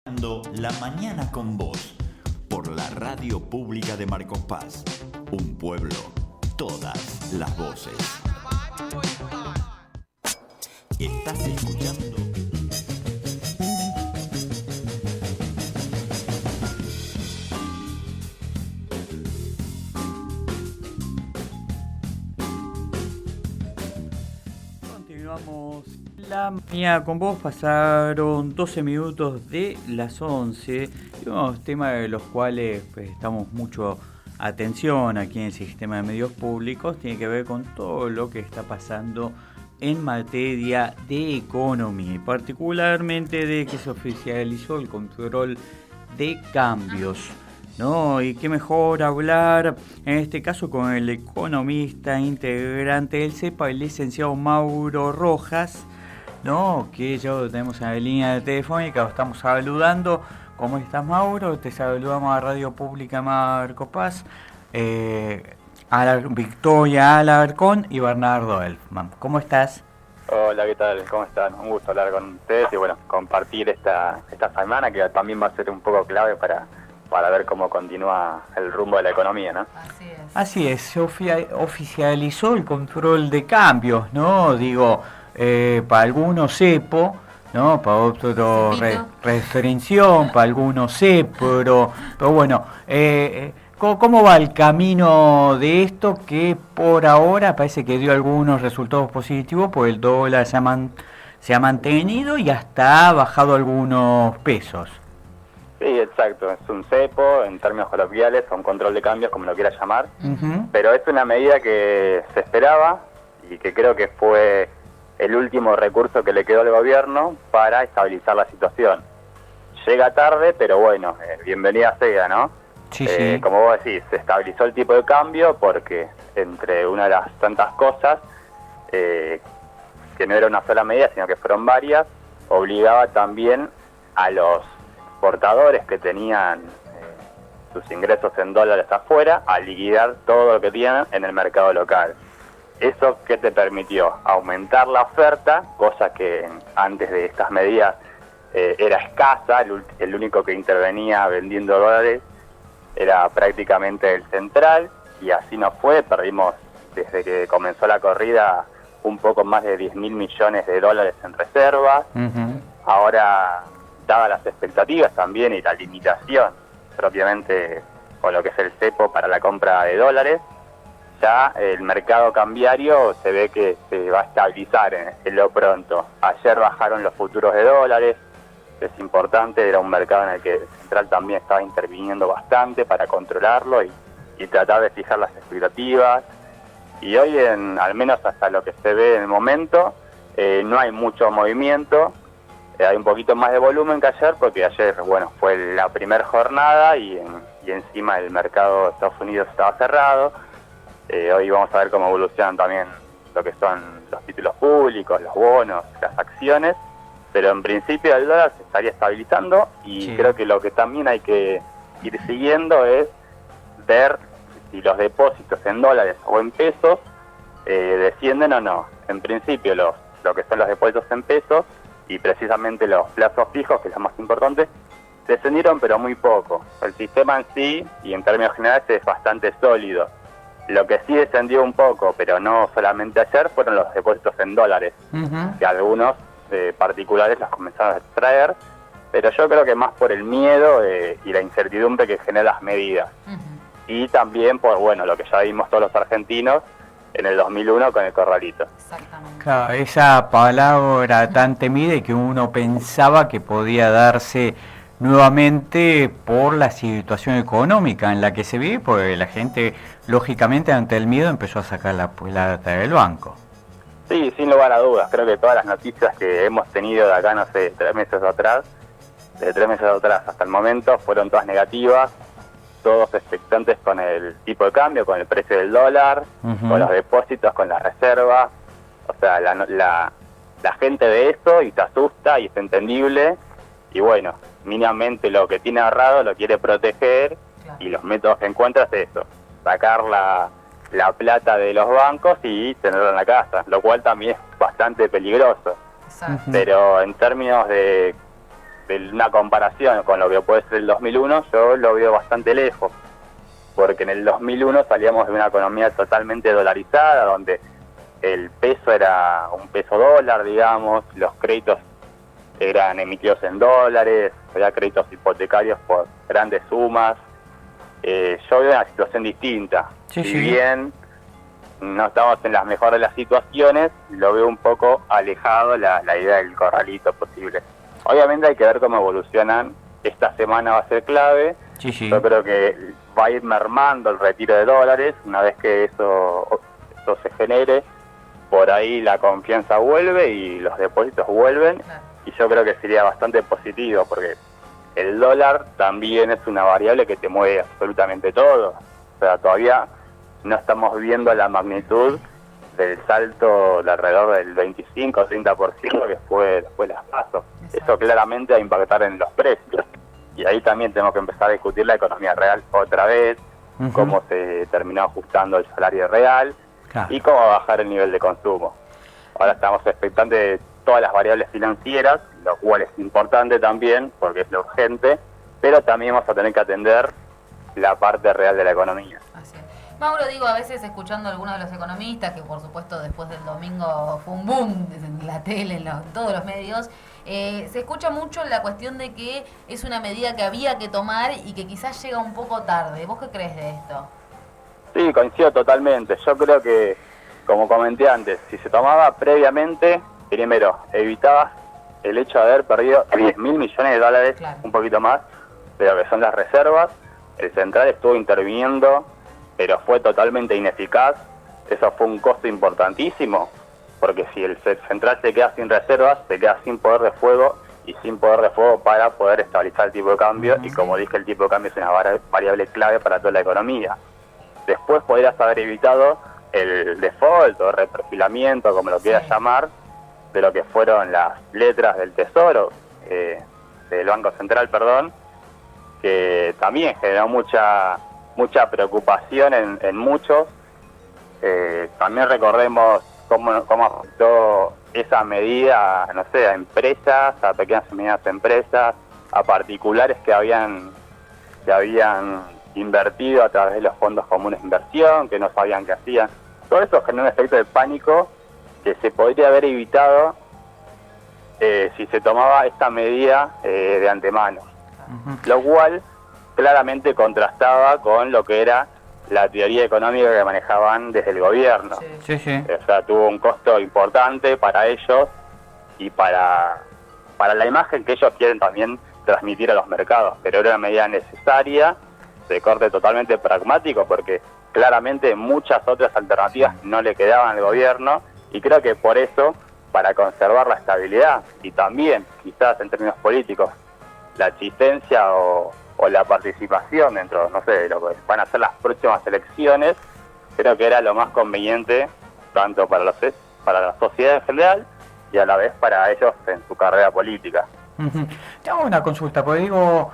La mañana con vos, por la radio pública de Marcos Paz. Un pueblo, todas las voces. Estás escuchando. Continuamos la mañana con vos. Pasaron 12 minutos de las 11 y unos temas de los cuales prestamos mucho atención aquí en el sistema de medios públicos tiene que ver con todo lo que está pasando en materia de economía y particularmente de que se oficializó el control de cambios, ¿no? Y qué mejor hablar en este caso con el economista integrante del CEPA, el licenciado Mauro Rojas, ¿no? Que ya lo tenemos en la línea telefónica, lo estamos saludando. ¿Cómo estás, Mauro? Te saludamos a Radio Pública Marcos Paz, a Victoria Alarcón y Bernardo Elfman. ¿Cómo estás? Hola, ¿qué tal? ¿Cómo están? Un gusto hablar con ustedes y bueno, compartir esta semana que también va a ser un poco clave para ver cómo continúa el rumbo de la economía, ¿no? Así es, se oficializó el control de cambios, ¿no? Digo, para algunos cepo, ¿no? Para otros restricción, para algunos pero bueno, ¿cómo va el camino de esto que por ahora parece que dio algunos resultados positivos? Pues el dólar se ha mantenido y hasta ha bajado algunos pesos. Sí, exacto, es un cepo en términos coloquiales, o un control de cambios, como lo quieras llamar, pero es una medida que se esperaba y que creo que fue el último recurso que le quedó al gobierno para estabilizar la situación. Llega tarde, pero bueno, bienvenida sea, ¿no? Sí, sí. Como vos decís, se estabilizó el tipo de cambio porque entre una de las tantas cosas, que no era una sola medida, sino que fueron varias, obligaba también a los exportadores que tenían sus ingresos en dólares afuera a liquidar todo lo que tienen en el mercado local. ¿Eso qué te permitió? Aumentar la oferta, cosa que antes de estas medidas era escasa, el único que intervenía vendiendo dólares era prácticamente el central, y así no fue, perdimos desde que comenzó la corrida un poco más de 10.000 millones de dólares en reservas. Ahora, dadas las expectativas también y la limitación propiamente con lo que es el cepo para la compra de dólares, ya el mercado cambiario se ve que se va a estabilizar en lo pronto. Ayer bajaron los futuros de dólares, es importante, era un mercado en el que el central también estaba interviniendo bastante para controlarlo y tratar de fijar las expectativas. Y hoy, al menos hasta lo que se ve en el momento, no hay mucho movimiento. Hay un poquito más de volumen que ayer, porque ayer, bueno, fue la primera jornada y encima el mercado de Estados Unidos estaba cerrado. Hoy vamos a ver cómo evolucionan también lo que son los títulos públicos, los bonos, las acciones, pero en principio el dólar se estaría estabilizando y sí. Creo que lo que también hay que ir siguiendo es ver si los depósitos en dólares o en pesos descienden o no. En principio lo que son los depósitos en pesos y precisamente los plazos fijos, que es lo más importante, descendieron pero muy poco. El sistema en sí y en términos generales es bastante sólido. Lo que sí descendió un poco, pero no solamente ayer, fueron los depósitos en dólares, que algunos particulares los comenzaron a extraer, pero yo creo que más por el miedo y la incertidumbre que generan las medidas. Y también por, bueno, lo que ya vimos todos los argentinos en el 2001 con el corralito. Exactamente. Claro, esa palabra tan temida y que uno pensaba que podía darse nuevamente por la situación económica en la que se vive, porque la gente, lógicamente, ante el miedo empezó a sacar la plata del banco. Sí, sin lugar a dudas. Creo que todas las noticias que hemos tenido de acá, no sé, de 3 meses atrás hasta el momento, fueron todas negativas, todos expectantes con el tipo de cambio, con el precio del dólar, con los depósitos, con las reservas. O sea, la gente ve esto y se asusta y es entendible. Y bueno, mínimamente lo que tiene ahorrado lo quiere proteger, y los métodos que encuentra es eso, sacar la plata de los bancos y tenerla en la casa, lo cual también es bastante peligroso. Pero en términos de de una comparación con lo que puede ser el 2001, yo lo veo bastante lejos, porque en el 2001 salíamos de una economía totalmente dolarizada, donde el peso era un peso dólar, digamos, los créditos eran emitidos en dólares, había créditos hipotecarios por grandes sumas. Yo veo una situación distinta. Sí, si sí. bien no estamos en las mejores de las situaciones, lo veo un poco alejado la idea del corralito posible. Obviamente hay que ver cómo evolucionan. Esta semana va a ser clave. Sí, sí. Yo creo que va a ir mermando el retiro de dólares. Una vez que eso se genere, por ahí la confianza vuelve y los depósitos vuelven. Claro. Y yo creo que sería bastante positivo, porque el dólar también es una variable que te mueve absolutamente todo. O sea, todavía no estamos viendo la magnitud del salto de alrededor del 25 o 30% que fue después de las pasos. Eso claramente va a impactar en los precios. Y ahí también tenemos que empezar a discutir la economía real otra vez, Ujú. cómo se terminó ajustando el salario real Claro. y cómo va a bajar el nivel de consumo. Ahora estamos expectantes de todas las variables financieras, lo cual es importante también porque es lo urgente, pero también vamos a tener que atender la parte real de la economía. Así es. Mauro, digo, a veces escuchando a algunos de los economistas, que por supuesto después del domingo fue un boom en la tele, en todos los medios, se escucha mucho la cuestión de que es una medida que había que tomar y que quizás llega un poco tarde. ¿Vos qué crees de esto? Sí, coincido totalmente. Yo creo que, como comenté antes, si se tomaba previamente, primero, evitabas el hecho de haber perdido 10.000 millones de dólares, Claro. un poquito más, de lo que son las reservas. El central estuvo interviniendo, pero fue totalmente ineficaz. Eso fue un costo importantísimo, porque si el central se queda sin reservas, se queda sin poder de fuego, y sin poder de fuego para poder estabilizar el tipo de cambio, y como dije, el tipo de cambio es una variable clave para toda la economía. Después podrías haber evitado el default o reperfilamiento, como lo quieras llamar, de lo que fueron las letras del Tesoro, del Banco Central, perdón, que también generó mucha preocupación en muchos. También recordemos cómo afectó esa medida, no sé, a empresas, a pequeñas y medianas empresas, a particulares que habían invertido a través de los fondos comunes de inversión, que no sabían qué hacían. Todo eso generó un efecto de pánico que se podría haber evitado si se tomaba esta medida de antemano, lo cual claramente contrastaba con lo que era la teoría económica que manejaban desde el gobierno. Sí, sí. O sea, tuvo un costo importante para ellos y para la imagen que ellos quieren también transmitir a los mercados, pero era una medida necesaria, de corte totalmente pragmático, porque claramente muchas otras alternativas no le quedaban al gobierno, y creo que por eso, para conservar la estabilidad y también, quizás en términos políticos, la existencia o la participación dentro, no sé, de lo que van a ser las próximas elecciones, creo que era lo más conveniente, tanto para la sociedad en general y a la vez para ellos en su carrera política. Te hago una consulta, porque digo,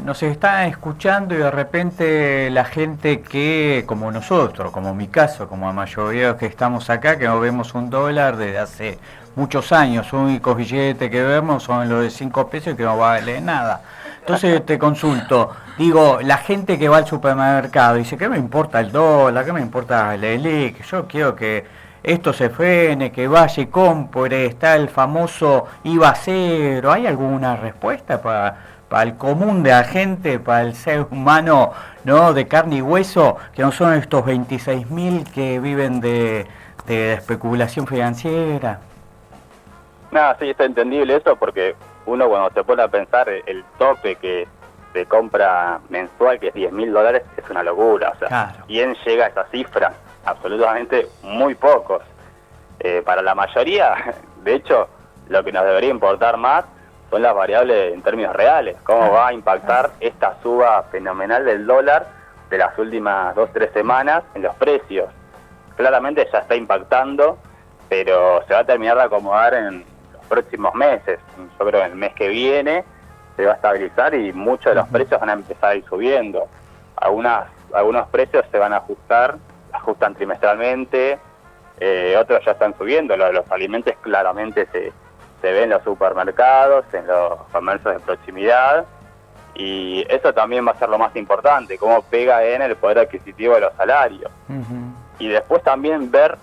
nos están escuchando y de repente la gente que, como nosotros, como mi caso, como la mayoría de los que estamos acá, que no vemos un dólar desde hace muchos años, los únicos billetes que vemos son los de 5 pesos y que no vale nada. Entonces te consulto, digo, la gente que va al supermercado dice, ¿qué me importa el dólar? ¿Qué me importa el ELIC? Yo quiero que esto se frene, que vaya y compre, está el famoso IVA cero. ¿Hay alguna respuesta para el común de la gente, para el ser humano, no, de carne y hueso, que no son estos 26.000 que viven de especulación financiera? Nada, sí, está entendible eso, porque uno cuando se pone a pensar el tope que se compra mensual, que es $10.000, es una locura. O sea, Claro. ¿quién llega a esa cifra? Absolutamente muy pocos. Para la mayoría, de hecho, lo que nos debería importar más son las variables en términos reales. ¿Cómo va a impactar esta suba fenomenal del dólar de las últimas 2-3 semanas en los precios? Claramente ya está impactando, pero se va a terminar de acomodar en los próximos meses. Yo creo que el mes que viene se va a estabilizar y muchos de los precios van a empezar a ir subiendo. Algunos precios se van a ajustan trimestralmente, otros ya están subiendo. Los alimentos claramente se ve en los supermercados, en los comercios de proximidad, y eso también va a ser lo más importante, cómo pega en el poder adquisitivo de los salarios. Y después también ver,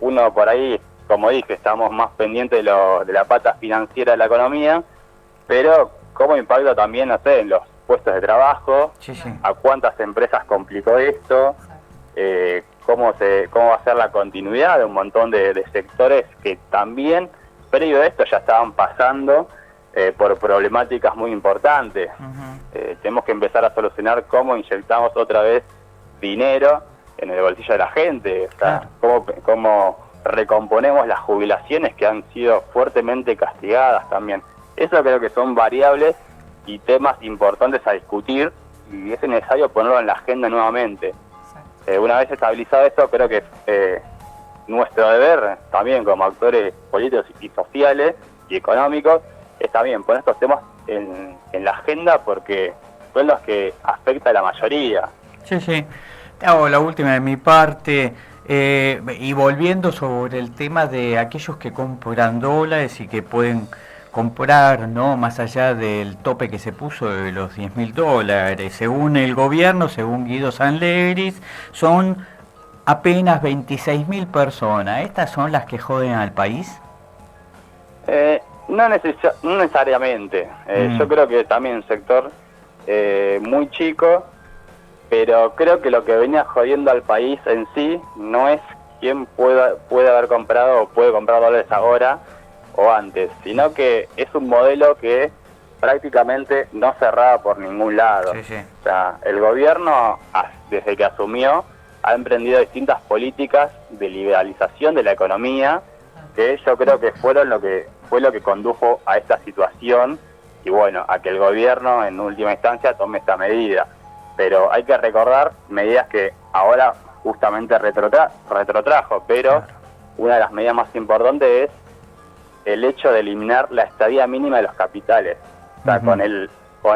uno por ahí, como dije, estamos más pendientes de la pata financiera de la economía, pero cómo impacta también, no sé, en los puestos de trabajo, a cuántas empresas complicó esto, cómo va a ser la continuidad de un montón de sectores que también, previo a esto, ya estaban pasando por problemáticas muy importantes. Tenemos que empezar a solucionar cómo inyectamos otra vez dinero en el bolsillo de la gente, o sea, cómo recomponemos las jubilaciones que han sido fuertemente castigadas también. Eso creo que son variables y temas importantes a discutir, y es necesario ponerlo en la agenda nuevamente. Una vez estabilizado esto, creo que nuestro deber también como actores políticos y sociales y económicos es también poner estos temas en la agenda, porque son los que afecta a la mayoría. Te hago la última de mi parte, y volviendo sobre el tema de aquellos que compran dólares y que pueden comprar, ¿no?, más allá del tope que se puso de los $10.000. Según el gobierno, según Guido Sanlegris, son apenas 26.000 personas. ¿Estas son las que joden al país? No necesariamente. Yo creo que también un sector muy chico, pero creo que lo que venía jodiendo al país en sí no es quién puede haber comprado o puede comprar dólares ahora o antes, sino que es un modelo que prácticamente no cerraba por ningún lado. O sea, el gobierno, desde que asumió, ha emprendido distintas políticas de liberalización de la economía, que yo creo que fue lo que condujo a esta situación, y bueno, a que el gobierno en última instancia tome esta medida. Pero hay que recordar medidas que ahora justamente retrotrajo, pero una de las medidas más importantes es el hecho de eliminar la estadía mínima de los capitales. O sea, con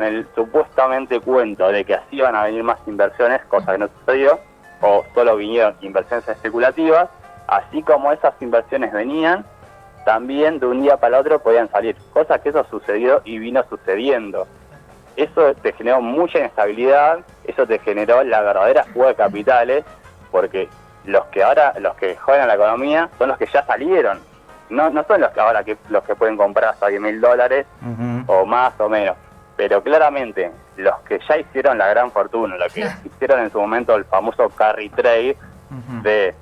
el supuestamente cuento de que así van a venir más inversiones, cosa que no sucedió, o solo vinieron inversiones especulativas, así como esas inversiones venían, también de un día para el otro podían salir, cosa que eso sucedió y vino sucediendo. Eso te generó mucha inestabilidad, eso te generó la verdadera fuga de capitales, porque los que juegan la economía son los que ya salieron, no son los que ahora los que pueden comprar hasta $10.000 o más o menos, pero claramente los que ya hicieron la gran fortuna, los que hicieron en su momento el famoso carry trade, de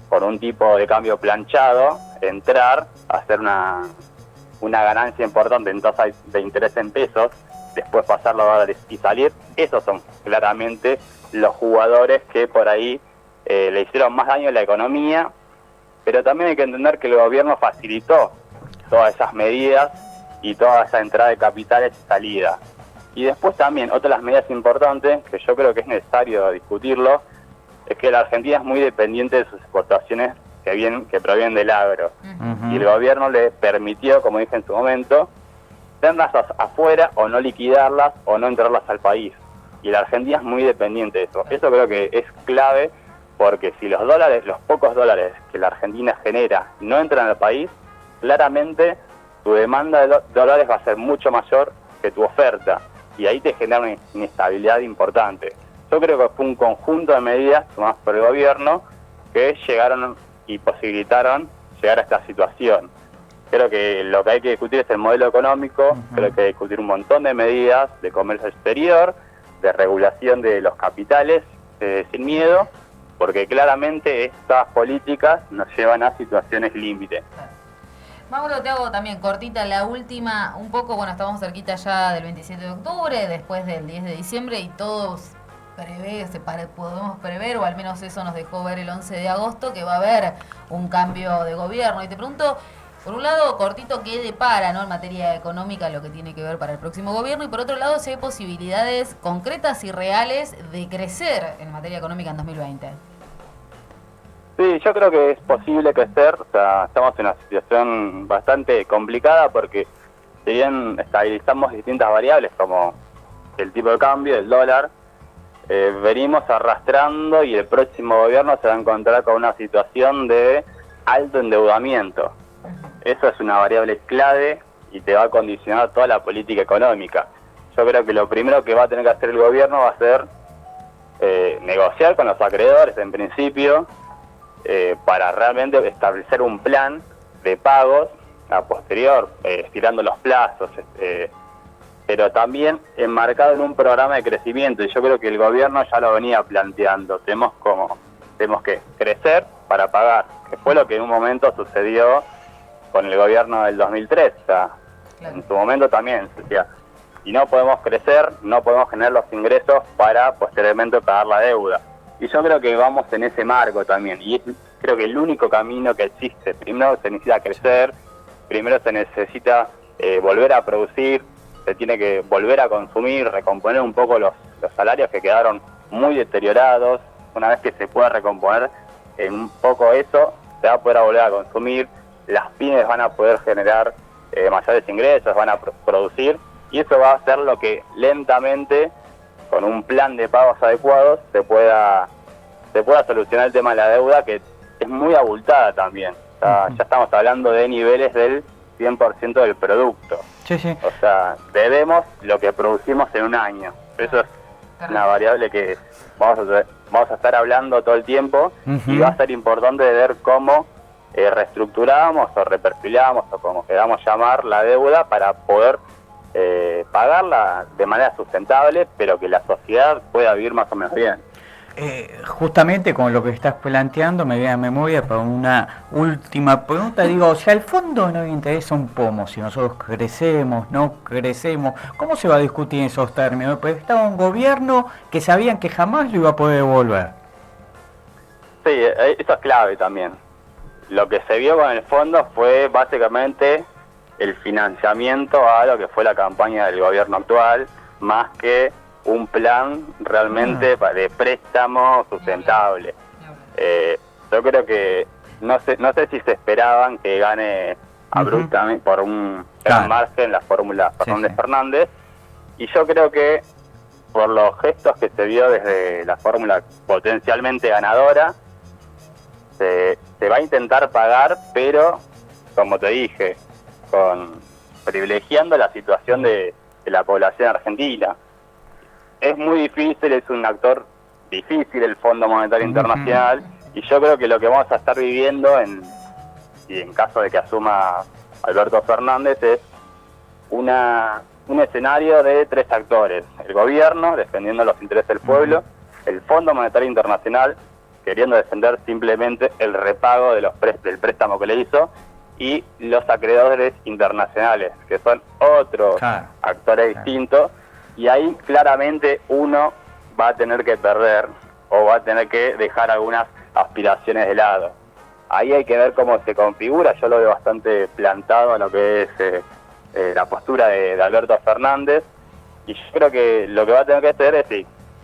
por un tipo de cambio planchado, entrar a hacer una ganancia importante en tasa de interés en pesos, después pasarlo a dólares y salir, esos son claramente los jugadores que por ahí le hicieron más daño a la economía, pero también hay que entender que el gobierno facilitó todas esas medidas y toda esa entrada de capitales y salida. Y después también, otra de las medidas importantes, que yo creo que es necesario discutirlo, es que la Argentina es muy dependiente de sus exportaciones que provienen del agro. Y el gobierno le permitió, como dije en su momento, tenerlas afuera o no liquidarlas o no entrarlas al país. Y la Argentina es muy dependiente de eso. Eso creo que es clave, porque si los pocos dólares que la Argentina genera no entran al país, claramente tu demanda de dólares va a ser mucho mayor que tu oferta, y ahí te genera una inestabilidad importante. Yo creo que fue un conjunto de medidas tomadas por el gobierno que llegaron y posibilitaron llegar a esta situación. Creo que lo que hay que discutir es el modelo económico, creo que hay que discutir un montón de medidas de comercio exterior, de regulación de los capitales, sin miedo, porque claramente estas políticas nos llevan a situaciones límite. Mauro, te hago también cortita la última, un poco, bueno, estamos cerquita ya del 27 de octubre, después del 10 de diciembre, y todos podemos prever, o al menos eso nos dejó ver el 11 de agosto, que va a haber un cambio de gobierno. Y te pregunto, por un lado, cortito, ¿qué depara, ¿no?, en materia económica lo que tiene que ver para el próximo gobierno? Y por otro lado, si hay posibilidades concretas y reales de crecer en materia económica en 2020. Sí, yo creo que es posible crecer. O sea, estamos en una situación bastante complicada porque si bien estabilizamos distintas variables como el tipo de cambio, el dólar, venimos arrastrando, y el próximo gobierno se va a encontrar con una situación de alto endeudamiento. eso es una variable clave y te va a condicionar toda la política económica. Yo creo que lo primero que va a tener que hacer el gobierno va a ser negociar con los acreedores en principio para realmente establecer un plan de pagos a posterior, estirando los plazos, pero también enmarcado en un programa de crecimiento, y yo creo que el gobierno ya lo venía planteando. Tenemos que crecer para pagar, que fue lo que en un momento sucedió con el gobierno del 2003. O sea, claro. En su momento también se decía, si no podemos crecer, no podemos generar los ingresos para posteriormente pagar la deuda. Y yo creo que vamos en ese marco también, y creo que el único camino que existe, primero se necesita crecer, primero se necesita volver a producir, se tiene que volver a consumir, recomponer un poco los salarios que quedaron muy deteriorados. Una vez que se pueda recomponer un poco eso, se va a poder volver a consumir, las pymes van a poder generar mayores ingresos, van a producir, y eso va a hacer lo que lentamente, con un plan de pagos adecuados, se pueda solucionar el tema de la deuda, que es muy abultada también. O sea, ya estamos hablando de niveles del 100% del producto. Sí, sí. O sea, debemos lo que producimos en un año. Eso es una variable que vamos a estar hablando todo el tiempo, y va a ser importante ver cómo reestructuramos o reperfilamos, o como queramos llamar, la deuda para poder pagarla de manera sustentable, pero que la sociedad pueda vivir más o menos bien. Justamente con lo que estás planteando me viene a memoria para una última pregunta. Digo, si al fondo no le interesa un pomo, si nosotros crecemos, no crecemos, ¿cómo se va a discutir en esos términos? Porque estaba un gobierno que sabían que jamás lo iba a poder devolver. Sí, eso es clave también. Lo que se vio con el fondo fue básicamente el financiamiento a lo que fue la campaña del gobierno actual, más que un plan realmente de préstamo sustentable. Yo creo que no sé si se esperaban que gane abruptamente por un gran margen la fórmula Fernández, y yo creo que por los gestos que se vio desde la fórmula potencialmente ganadora, se va a intentar pagar, pero como te dije, privilegiando la situación de la población argentina. Es muy difícil, es un actor difícil el Fondo Monetario Internacional, y yo creo que lo que vamos a estar viviendo, en caso de que asuma Alberto Fernández, es un escenario de tres actores: el gobierno defendiendo los intereses del pueblo, el Fondo Monetario Internacional queriendo defender simplemente el repago de del préstamo que le hizo, y los acreedores internacionales, que son otros actores distintos. Y ahí claramente uno va a tener que perder, o va a tener que dejar algunas aspiraciones de lado. Ahí hay que ver cómo se configura. Yo lo veo bastante plantado a lo que es la postura de Alberto Fernández, y yo creo que lo que va a tener que hacer es,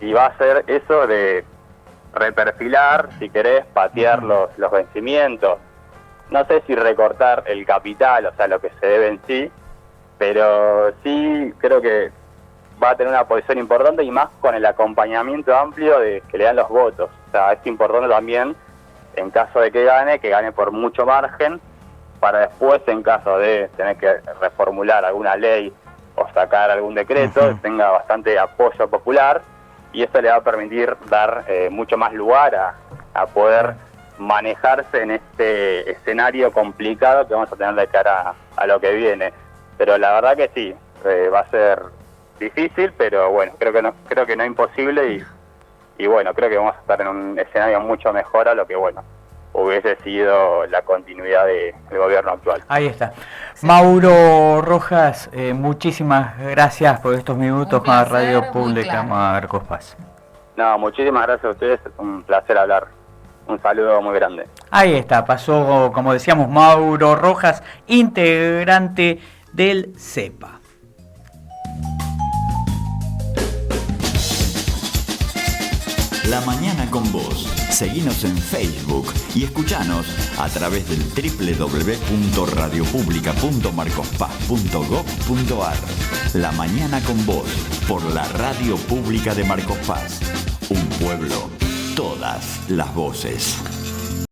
y va a hacer eso de reperfilar, si querés, patear los vencimientos. No sé si recortar el capital, o sea, lo que se debe en sí, pero sí creo que va a tener una posición importante, y más con el acompañamiento amplio que le dan los votos. O sea, es importante también, en caso de que gane por mucho margen, para después, en caso de tener que reformular alguna ley o sacar algún decreto, tenga bastante apoyo popular, y eso le va a permitir dar mucho más lugar a poder manejarse en este escenario complicado que vamos a tener de cara a lo que viene. Pero la verdad que sí, va a ser difícil, pero bueno, creo que no imposible, y bueno, creo que vamos a estar en un escenario mucho mejor a lo que hubiese sido la continuidad del gobierno actual. Ahí está. Mauro Rojas, muchísimas gracias por estos minutos con la Radio Pública Marcos Paz. No, muchísimas gracias a ustedes, es un placer hablar. Un saludo muy grande. Ahí está, pasó, como decíamos, Mauro Rojas, integrante del CEPA. La Mañana con Vos. Seguinos en Facebook y escuchanos a través del www.radiopublica.marcospaz.gov.ar. La Mañana con Vos, por la Radio Pública de Marcos Paz. Un pueblo, todas las voces.